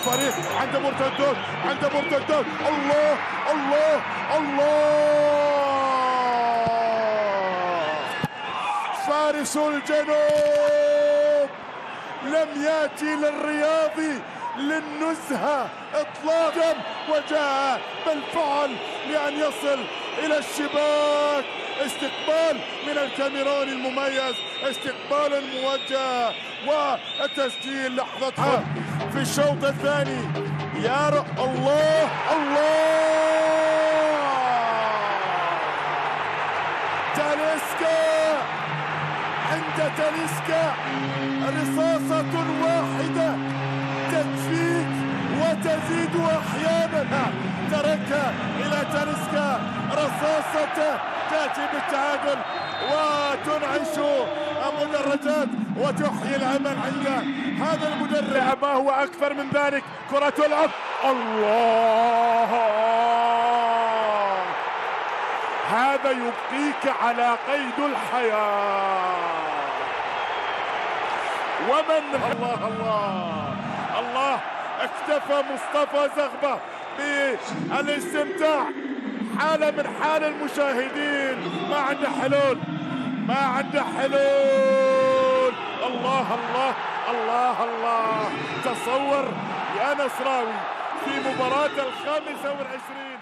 فريق عنده مرتدات، عنده مرتدات. الله الله الله، فارس الجنوب لم ياتي للرياضي للنزهة اطلاقا، وجاء بالفعل لأن يصل إلى الشباك. استقبال من الكاميرون المميز، استقبال موجه، والتسجيل لحظتها في الشوط الثاني. يا الله الله، تاليسكا، عند تاليسكا رصاصة واحدة تكفيك وتزيد أحيانا. تركها إلى تاليسكا، رصاصة تأتي بالتعادل وتنعش المدرجات وتحيي الأمل عند هذا المدرب. ما هو أكثر من ذلك، كرة تلعب. الله، هذا يبقيك على قيد الحياة. ومن الله الله الله، اكتفى مصطفى زغبة بالاستمتاع، حالة من حال المشاهدين، ما عنده حلول، ما عنده حلول. الله الله الله الله، تصور يا نصراوي في مباراة 25